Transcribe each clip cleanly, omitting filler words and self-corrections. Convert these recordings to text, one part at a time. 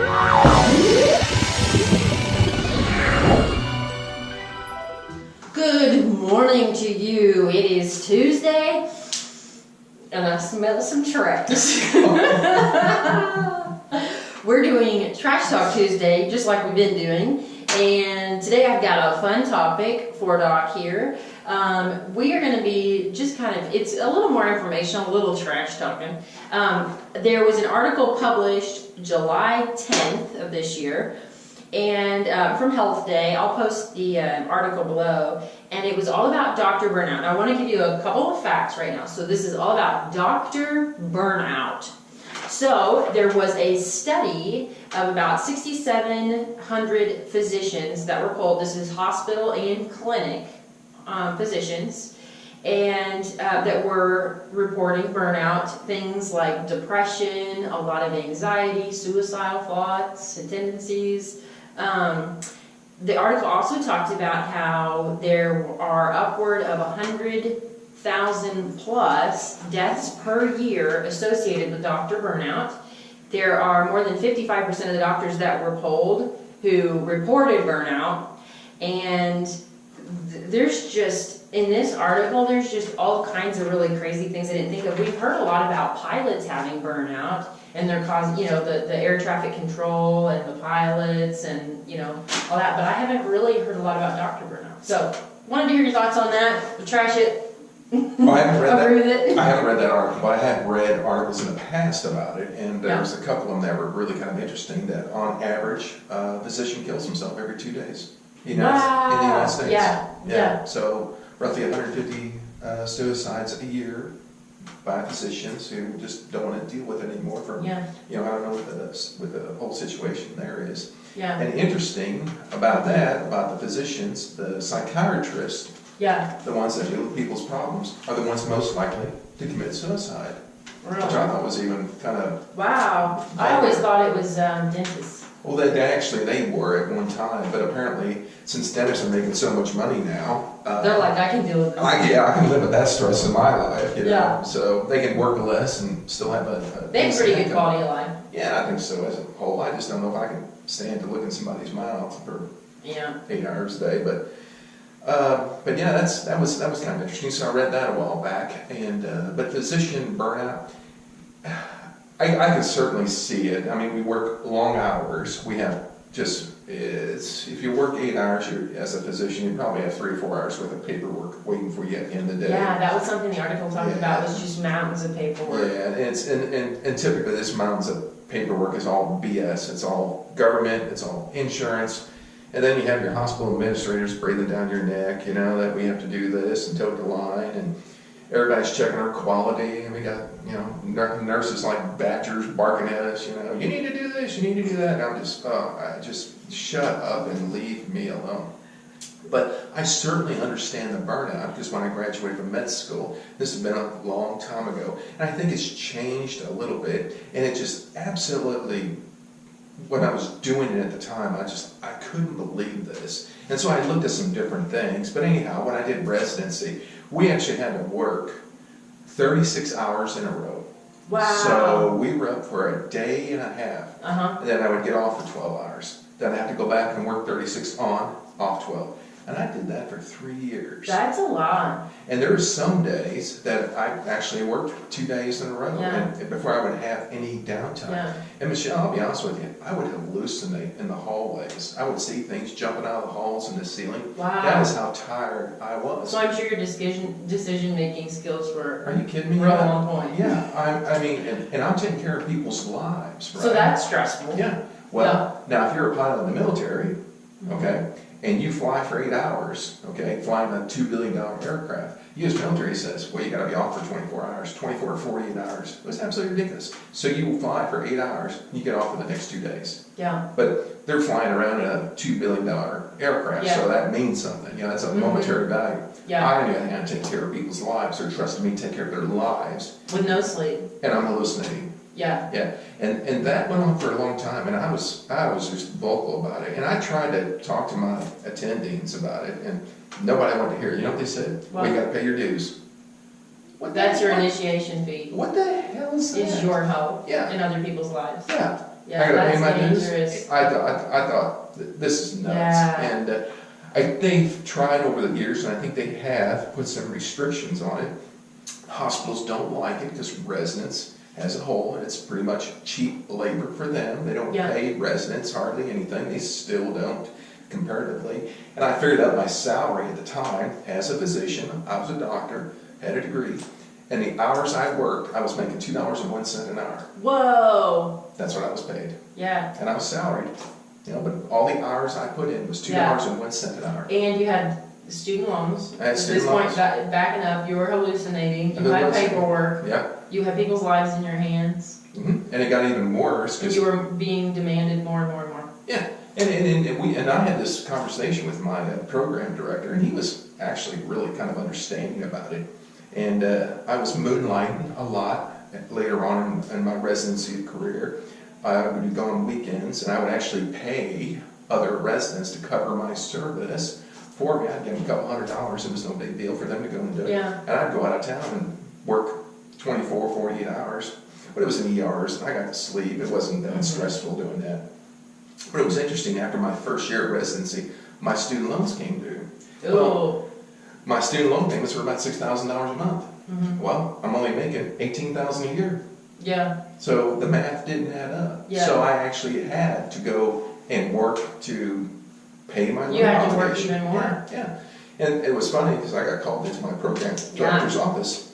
Good morning to you. It is Tuesday, and I smell some trash. We're doing Trash Talk Tuesday, just like we've been doing. And today I've got a fun topic for Doc here. We are going to be just it's a little more informational, a little trash talking. There was an article published July 10th of this year, and from Health Day. I'll post the article below, and it was all about Dr. Burnout. I want to give you a couple of facts right now. So this is all about Dr. Burnout. So there was a study of about 6,700 physicians that were polled. This is hospital and clinic physicians, and that were reporting burnout, things like depression, a lot of anxiety, suicidal thoughts and tendencies. The article also talked about how there are upward of 100,000 plus deaths per year associated with Dr. Burnout. There are more than 55% of the doctors that were polled who reported burnout, and there's just, in this article, there's just all kinds of really crazy things I didn't think of. We've heard a lot about pilots having burnout, and they're causing, the air traffic control and the pilots and, all that, but I haven't really heard a lot about Dr. Burnout. So, wanted to hear your thoughts on that. Trash it. Well, I haven't read Agree with it? I haven't read that article, but I have read articles in the past about it, and there's a couple of them that were really kind of interesting, that on average, a physician kills himself every 2 days. In the United States. Yeah. So roughly 150 suicides a year by physicians who just don't want to deal with it anymore. I don't know what the whole situation there is. Yeah. And interesting about the physicians, the psychiatrists, the ones that deal with people's problems, are the ones most likely to commit suicide. Really? Which I thought was even kind of... Wow. I always thought it was dentists. Well, they were at one time, but apparently, since dentists are making so much money now, they're like, I can deal with this. I can live with that stress in my life, Yeah. So they can work less and still have a they have pretty good quality of life. Yeah, I think so as a whole. I just don't know if I can stand to look in somebody's mouth for 8 hours a day, but yeah, that was kind of interesting. So I read that a while back, and but physician burnout, I can certainly see it. I mean, we work long hours. We have if you work 8 hours as a physician, you probably have 3 or 4 hours worth of paperwork waiting for you at the end of the day. Yeah, that was something the article talked about, was just mountains of paperwork. Yeah, and typically this mountains of paperwork is all BS. It's all government, it's all insurance. And then you have your hospital administrators breathing down your neck, that we have to do this and tote the line, and everybody's checking our quality, and we got, nurses like badgers barking at us, you need to do this, you need to do that, and I'm just shut up and leave me alone. But I certainly understand the burnout, because when I graduated from med school, this has been a long time ago, and I think it's changed a little bit, and it just absolutely, when I was doing it at the time, I couldn't believe this. And so I looked at some different things, but anyhow, when I did residency, we actually had to work 36 hours in a row. Wow. So we were up for a day and a half. And then I would get off for 12 hours. Then I have to go back and work 36 on, off 12. And I did that for 3 years. That's a lot. And there were some days that I actually worked 2 days in a row and before I would have any downtime. Yeah. And Michelle, I'll be honest with you, I would hallucinate in the hallways. I would see things jumping out of the halls and the ceiling. Wow. That is how tired I was. So I'm sure your decision-making skills were Are you kidding me? real on point. Yeah, I mean, and I'm taking care of people's lives, right? So that's stressful. Yeah. Well, now if you're a pilot in the military, okay, and you fly for 8 hours, okay, flying a $2 billion aircraft, U.S. military says, well, you got to be off for 24 hours, 24 or 48 hours. It's absolutely ridiculous. So you fly for 8 hours, you get off for the next 2 days. Yeah. But they're flying around in a $2 billion aircraft, so that means something. That's a momentary value. Yeah. I don't even have to take care of people's lives. They're trusting me to take care of their lives. With no sleep. And I'm hallucinating. Yeah. Yeah, and that went on for a long time, and I was just vocal about it, and I tried to talk to my attendings about it, and nobody wanted to hear it. You know what they said? Well, you got to pay your dues. That's your initiation fee. What the hell is that? Is your help in other people's lives. Yeah, Yeah, I gotta pay that's my dues. dangerous. I thought this is nuts, Yeah. and they've tried over the years, and I think they have put some restrictions on it. Hospitals don't like it because residents, as a whole, it's pretty much cheap labor for them. They don't Yeah. pay residents hardly anything. They still don't, comparatively. And I figured out my salary at the time as a physician. I was a doctor, had a degree, and the hours I worked, I was making $2.01 an hour. Whoa. That's what I was paid, Yeah. and I was salaried. But all the hours I put in was $2.01 an hour. And you had student loans. I had At student this point, loans. backing up, you were hallucinating. You had Hallucinating. paperwork. Yeah, You had people's lives in your hands. and it got even worse And because you were being demanded more and more and more. yeah, and I had this conversation with my program director, and he was actually really kind of understanding about it. And I was moonlighting a lot later on in my residency career. I would go on weekends, and I would actually pay other residents to cover my service for me. I'd give them a couple $100. It was no big deal for them to go and do it. Yeah. And I'd go out of town and work 24, 48 hours. But it was in ERs, and I got to sleep. It wasn't that stressful doing that. But it was interesting, after my first year of residency, my student loans came due. Oh. My student loan payments were about $6,000 a month. Well, I'm only making $18,000 a year. Yeah. So the math didn't add up. Yeah. So I actually had to go and work to pay my loan You had to work obligation. even more. Yeah. And it was funny because I got called into my program director's office.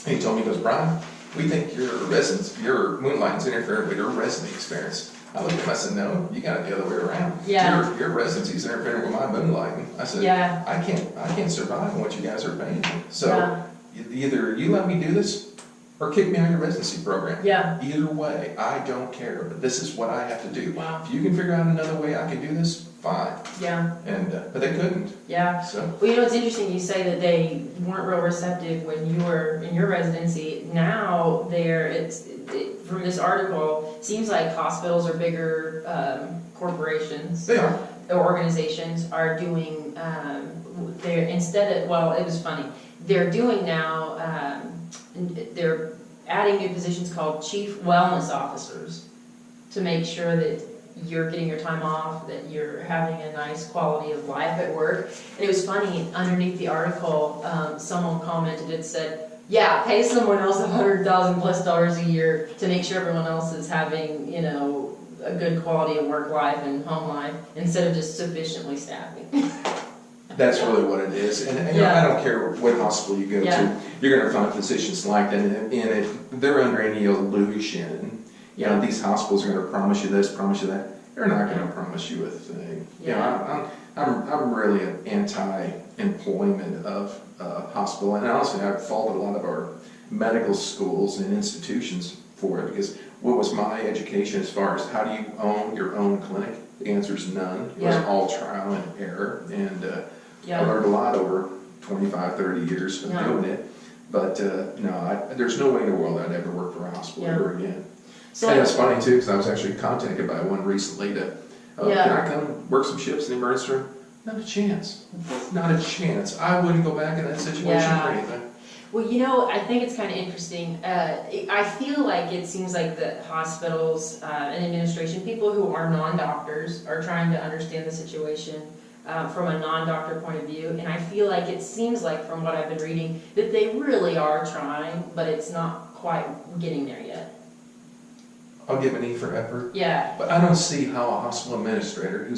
And he told me, he goes, Brian, we think your moonlighting's interfering with your residency experience. I looked at him, I said, no, you got it the other way around. Yeah. Your residency's interfering with my moonlighting. I said, Yeah. I can't survive on what you guys are paying me. So Yeah. either you let me do this or kick me out of your residency program. Yeah. Either way, I don't care, but this is what I have to do. Wow. If you can figure out another way I can do this, fine. Yeah. And but they couldn't. Yeah. So Well, it's interesting you say that they weren't real receptive when you were in your residency. Now from this article, it seems like hospitals or bigger corporations they are. or organizations are doing, they're instead of, well, it was funny. They're doing now, they're adding new positions called chief wellness officers to make sure that you're getting your time off, that you're having a nice quality of life at work. And it was funny, underneath the article, someone commented and said, yeah, pay someone else $100,000+ a year to make sure everyone else is having, a good quality of work life and home life instead of just sufficiently staffing. That's really what it is. And I don't care what hospital you go to, you're going to find physicians like that. And they're under any illusion. These hospitals are going to promise you this, promise you that. They're not going to promise you a thing. I'm really an anti-employment of hospital. And honestly, I fault a lot of our medical schools and institutions for it, because what was my education as far as how do you own your own clinic? The answer is none. It was all trial and error. And I learned a lot over 25, 30 years of doing it. But there's no way in the world I'd ever work for a hospital ever again. So, and it's funny too, because I was actually contacted by one recently to, can I come work some shifts in the emergency room? Not a chance. Not a chance. I wouldn't go back in that situation for anything. Well, I think it's kind of interesting. I feel like it seems like the hospitals and administration, people who are non-doctors, are trying to understand the situation from a non-doctor point of view. And I feel like it seems like, from what I've been reading, that they really are trying, but it's not quite getting there yet. I'll give an E for effort. Yeah. But I don't see how a hospital administrator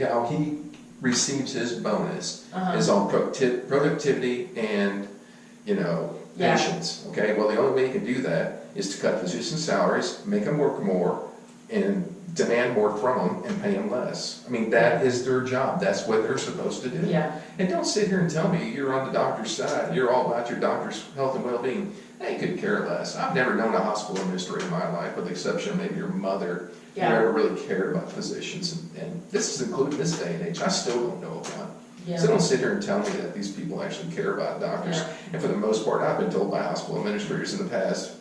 how he receives his bonus is on productivity and, patients. Okay, well, the only way you can do that is to cut physician salaries, make them work more, and demand more from them and pay them less. I mean, that is their job. That's what they're supposed to do. Yeah. And don't sit here and tell me you're on the doctor's side. You're all about your doctor's health and well-being. They could care less. I've never known a hospital administrator in my life, with the exception of maybe your mother, who ever really cared about physicians. And this is including this day and age. I still don't know of one. Yeah. So don't sit here and tell me that these people actually care about doctors. Yeah. And for the most part, I've been told by hospital administrators in the past,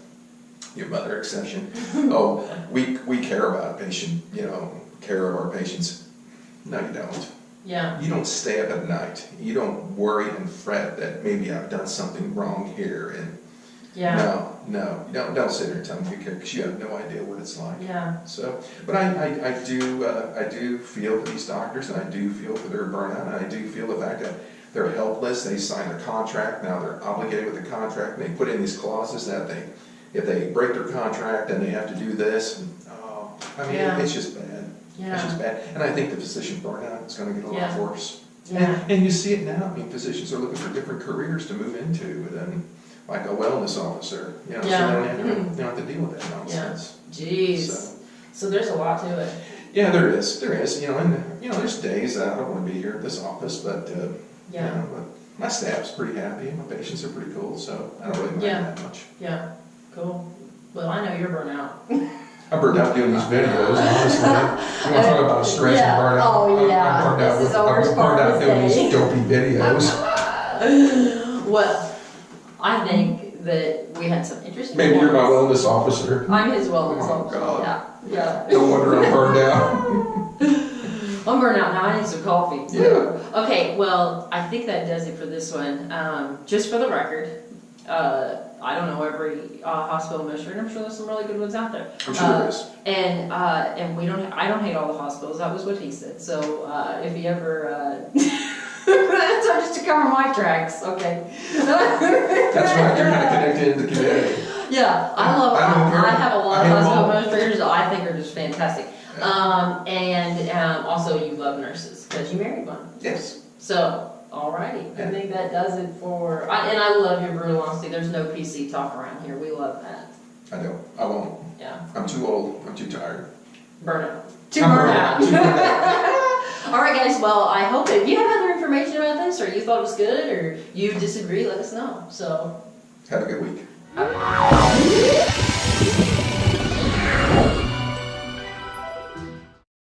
your mother exception, oh, we care about a patient, care of our patients. No, you don't. Yeah. You don't stay up at night. You don't worry and fret that maybe I've done something wrong here. And no, No, don't sit there and tell me you care, because you have no idea what it's like. Yeah. So, but I do feel for these doctors, and I do feel for their burnout, and I do feel the fact that they're helpless. They signed a contract, now they're obligated with the contract, and they put in these clauses that if they break their contract, then they have to do this. And, I mean, Yeah. it's just bad. Yeah. It's just bad. And I think the physician burnout is going to get a lot Yeah. worse. Yeah. And you see it now. I mean, physicians are looking for different careers to move into, than like a wellness officer. You know, so they don't have to, they don't have to deal with that nonsense. Jeez. So there's a lot to it. Yeah, there is. There is. You know, and there's days that I don't want to be here at this office, but Yeah. you know, but my staff's pretty happy. My patients are pretty cool, so I don't really mind Yeah. that much. Yeah. Cool. Well, I know you're burnout. I'm burned out doing these videos, honestly. You want to talk about stress Yeah. and burnout? Oh, yeah. I'm burned out This is the worst I'm part burned of out the doing day. these dopey videos. Well, I think that we had some interesting Maybe you're my ones. wellness officer. I'm his wellness Oh, officer. God. Yeah. No wonder I'm burned out. I'm burnt out now. I need some coffee. Yeah. Okay, well, I think that does it for this one. Just for the record, I don't know every hospital administrator. I'm sure there's some really good ones out there. I'm sure there is. And I don't hate all the hospitals. That was what he said. So if he ever, that's just to cover my tracks. Okay. That's right, you're kind of connected in the community. Yeah, I have a lot of hospital administrators that I think are just fantastic. And also you love nurses because you married one. Yes. So, alrighty. I think that does it for, and I love your brutal honesty. There's no PC talk around here. We love that. I don't. I won't. Yeah. I'm too old. I'm too tired. Burnout. I'm burnout. Too burnt out. Alright guys, well I hope if you have other information about this or you thought it was good or you disagree, let us know. So Have a good week. Okay.